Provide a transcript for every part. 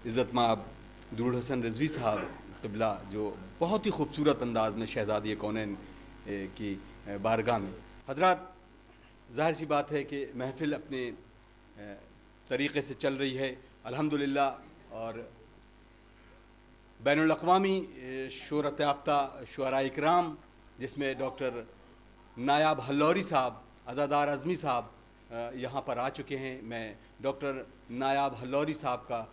عزت مآب درود حسن رضوی صاحب قبلہ جو بہت ہی خوبصورت انداز میں شہزادی کونین کی بارگاہ میں. حضرات، ظاہر سی بات ہے کہ محفل اپنے طریقے سے چل رہی ہے الحمدللہ، اور بین الاقوامی شہرت یافتہ شعراء اکرام جس میں ڈاکٹر نایاب ہلوری صاحب، عزادار اعظمی صاحب یہاں پر آ چکے ہیں. میں ڈاکٹر نایاب ہلوری صاحب کا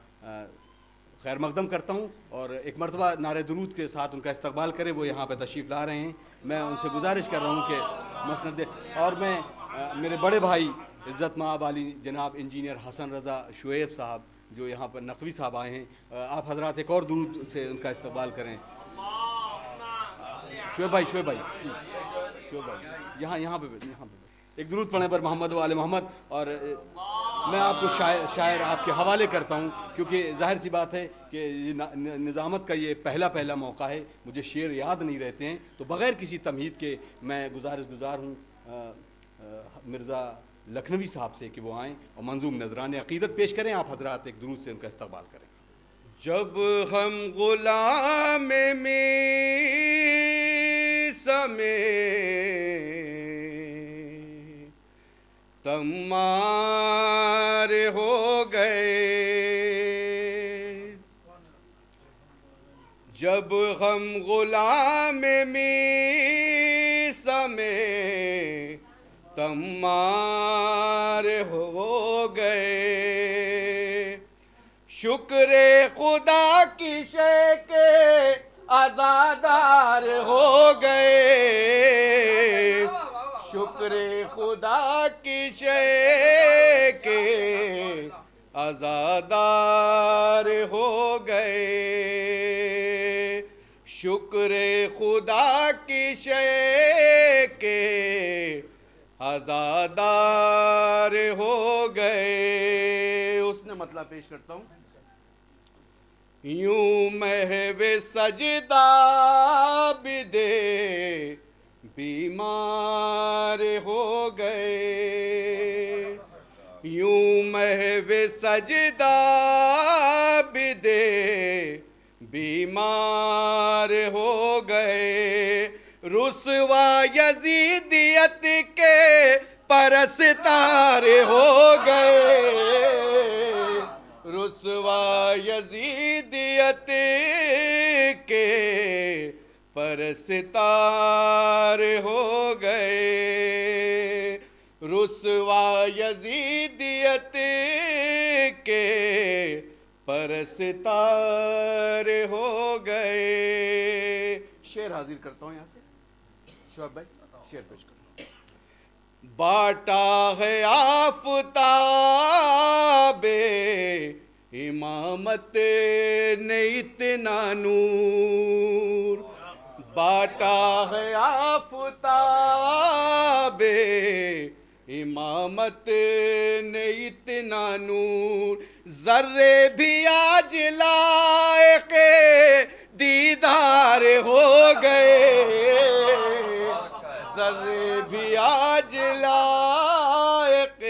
خیر مقدم کرتا ہوں اور ایک مرتبہ نعرہ درود کے ساتھ ان کا استقبال کریں. وہ یہاں پہ تشریف لا رہے ہیں. میں ان سے گزارش کر رہا ہوں کہ مسند، اور میں میرے بڑے بھائی عزت مآب علی جناب انجینئر حسن رضا شعیب صاحب جو یہاں پر نقوی صاحب آئے ہیں، آپ حضرات ایک اور درود سے ان کا استقبال کریں. شعیب بھائی یہاں پہ ایک درود پڑھیں پر محمد و آل محمد. اور میں آپ کو شاعر آپ کے حوالے کرتا ہوں کیونکہ ظاہر سی بات ہے کہ نظامت کا یہ پہلا موقع ہے، مجھے شعر یاد نہیں رہتے ہیں، تو بغیر کسی تمہید کے میں گزار ہوں مرزا لکھنوی صاحب سے کہ وہ آئیں اور منظوم نذران عقیدت پیش کریں. آپ حضرات ایک درود سے ان کا استقبال کریں. جب ہم غلام تمار ہو گئے، جب ہم غلام تمار ہو گئے، شکر خدا کی شے کے عزادار ہو گئے، شکر خدا کی شے کے عزادار ہو گئے، شکر خدا کی شے کے عزادار ہو گئے. اس نے مطلب پیش کرتا ہوں. یوں محو سجدہ بھی دے بیمار ہو گئے، یوں محو سجدہ بھی دے بیمار ہو گئے، رسوا یزیدیت کے پرستار ہو گئے، رسوا یزیدیت کے پرستار ہو گئے، رسوا یزیدیت کے پرستار ہو گئے. شعر حاضر کرتا ہوں یہاں سے. شعیب بھائی شعر پیش کرو. باٹا ہے آفتاب امامت نے اتنا نور، باٹا ہے آفتاب امامت نے اتنا نور، ذرے بھی آج لائق دیدار ہو گئے، ذرے بھی آج لائق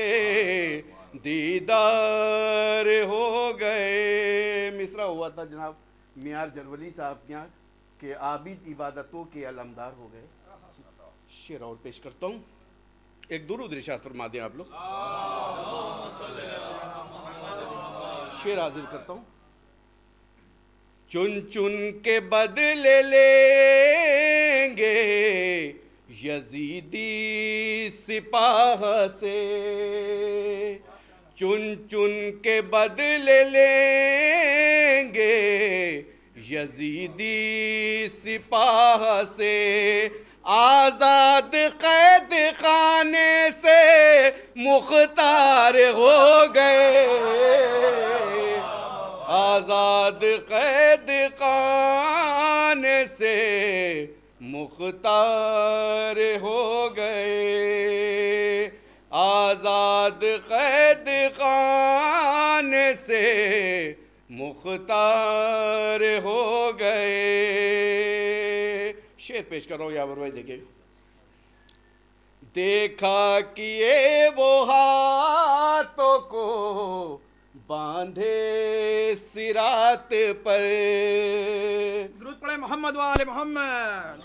دیدار ہو گئے. مصرع ہوا تھا جناب میار جرولی صاحب کے یہاں کہ عابد عبادتوں کے علمدار ہو گئے. شعر اور پیش کرتا ہوں. ایک درود ارشاد فرما دیں آپ لوگ. شعر حاضر کرتا ہوں. چن چن کے بدلے لیں گے یزیدی سپاہ سے، چن چن کے بدلے لیں گے یزیدی سپاہ سے، آزاد قید خانے سے مختار ہو گئے، آزاد قید خانے سے مختار ہو گئے، آزاد قید خانے سے مختار ہو گئے. شعر پیش کر رہا ہوں یاور بھائی دیکھیں. دیکھا کیے وہ ہاتھوں کو باندھے صراط پر. درود پڑھے محمد وآل محمد.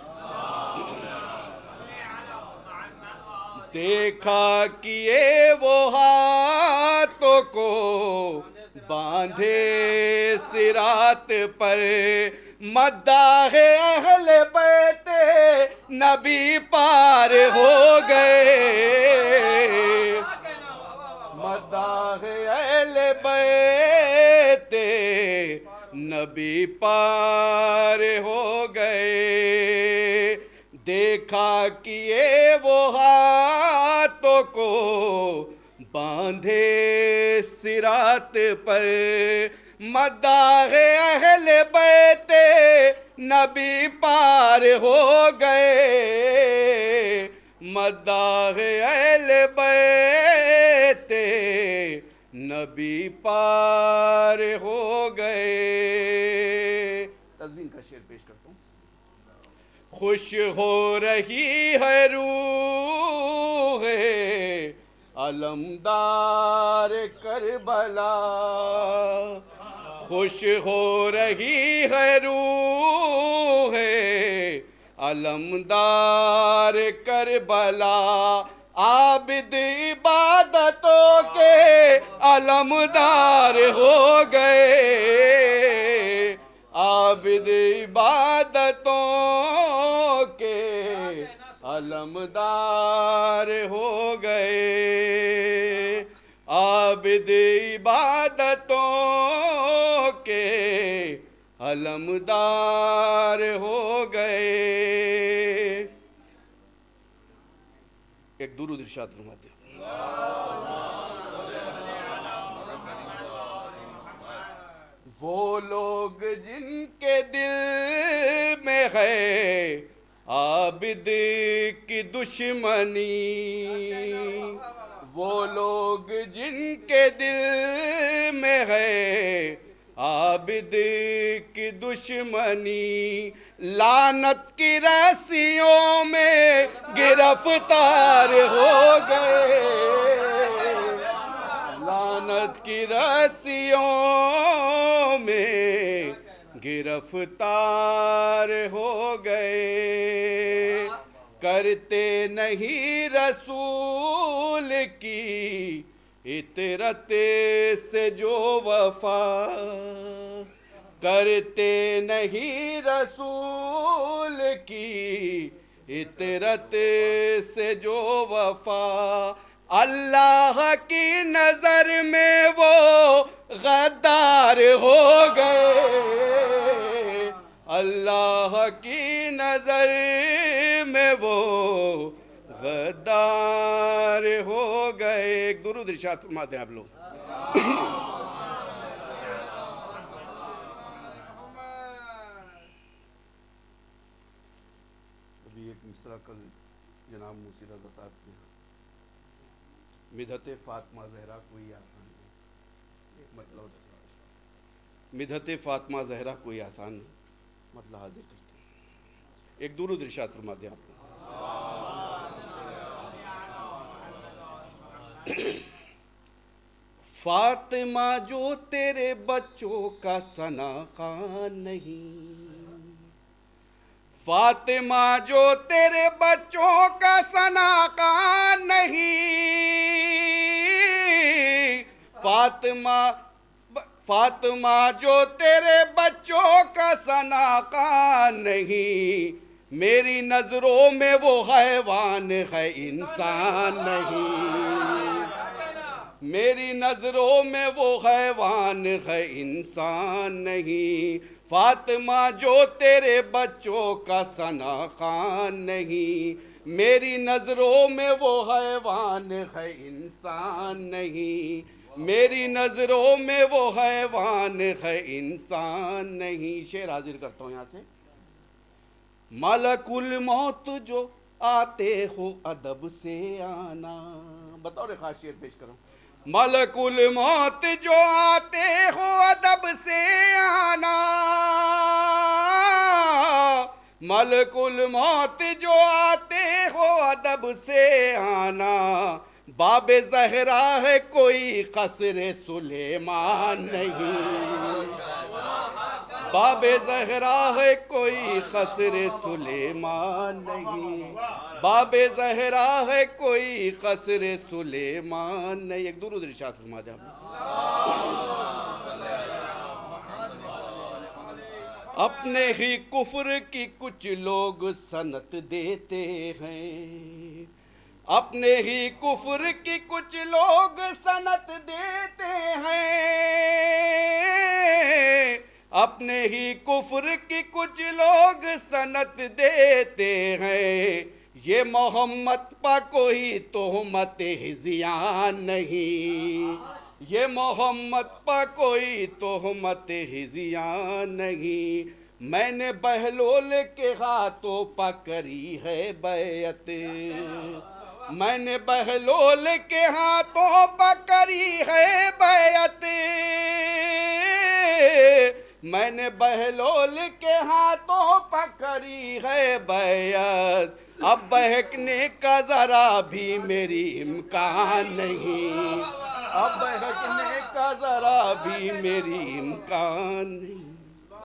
دیکھا کیے وہ ہاتھوں کو باندھے صراط پر, مداح اہل بیت نبی پار ہو گئے. مداح اہل بیت نبی پار ہو گئے. دیکھا کیے وہ ہاتھوں کو باندھے صراط پر, مداح اہل بیت نبی پار ہو گئے. مداح اہل بیت نبی پار ہو گئے. تزوین کا شعر پیش کرتا ہوں. خوش ہو رہی ہے روح علمدار کربلا, خوش ہو رہی ہے روح علمدار کربلا, عابد عبادتوں کے علمدار ہو گئے. عابد عبادتوں کے علمدار ہو گئے. عابد عبادتوں کے علمدار ہو گئے. ایک درود ارشاد فرماتے ہیں. وہ لوگ جن کے دل میں ہے عابد کی دشمنی, وہ لوگ جن کے دل میں ہے عابد کی دشمنی, لعنت کی رسیوں میں گرفتار ہو گئے. لعنت کی رسیوں میں گرفتار ہو گئے. کرتے نہیں رسول کی اطرت سے جو وفا, کرتے نہیں رسول کی اطرت سے جو وفا, اللہ کی نظر میں وہ غدار ہو گئے. اللہ کی نظر میں وہ غدار ہو گئے. ایک درود ارشاد فرماتے ہیں آپ لوگ. ابھی ایک مصرع کل جناب موسی رضا صاحب کی, مدحت فاطمہ زہرا کوئی آسان نہیں. ایک مطلب مدحت فاطمہ زہرا کوئی آسان نہیں, مطلب حاضر کرتے ہیں. ایک درود ارشاد فرما دیں آپ. فاطمہ جو تیرے بچوں کا ثنا خوان نہیں, فاطمہ جو تیرے بچوں کا ثنا خوان نہیں, فاطمہ جو تیرے بچوں کا ثنا خوان نہیں, میری نظروں میں وہ حیوان ہے انسان نہیں. میری نظروں میں وہ حیوان ہے انسان نہیں. فاطمہ جو تیرے بچوں کا ثنا خوان نہیں, میری نظروں میں وہ حیوان ہے انسان نہیں. میری نظروں میں وہ حیوان ہے انسان نہیں. شعر حاضر کرتا ہوں یہاں سے. ملک الموت جو آتے ہو ادب سے آنا, بطور خاص شعر پیش کروں. ملک الموت جو آتے ہو ادب سے آنا, ملک الموت جو آتے ہو ادب سے آنا, باب زہرا ہے کوئی قصر سلیمان نہیں، باب زہرا ہے کوئی قصر سلیمان نہیں، باب زہرا ہے کوئی قصر سلیمان نہیں۔ ایک درود ارشاد فرما دیں آپ۔ اپنے ہی کفر کی کچھ لوگ سنت دیتے ہیں، اپنے ہی کفر کی کچھ لوگ سنت دیتے ہیں، اپنے ہی کفر کی کچھ لوگ سنت دیتے ہیں، یہ محمد پا کوئی تہمت ہذیان نہیں، یہ محمد پا کوئی تہمت ہذیان نہیں۔ میں نے بہلول کے ہاتھوں پا کری ہے بیعت، میں نے بہلول کے ہاتھوں پا کری ہے بیعت، میں نے بہلول کے ہاتھوں پا کری ہے بیعت، اب بہکنے کا ذرا بھی میری امکان نہیں، اب بہکنے کا ذرا بھی میری امکان نہیں۔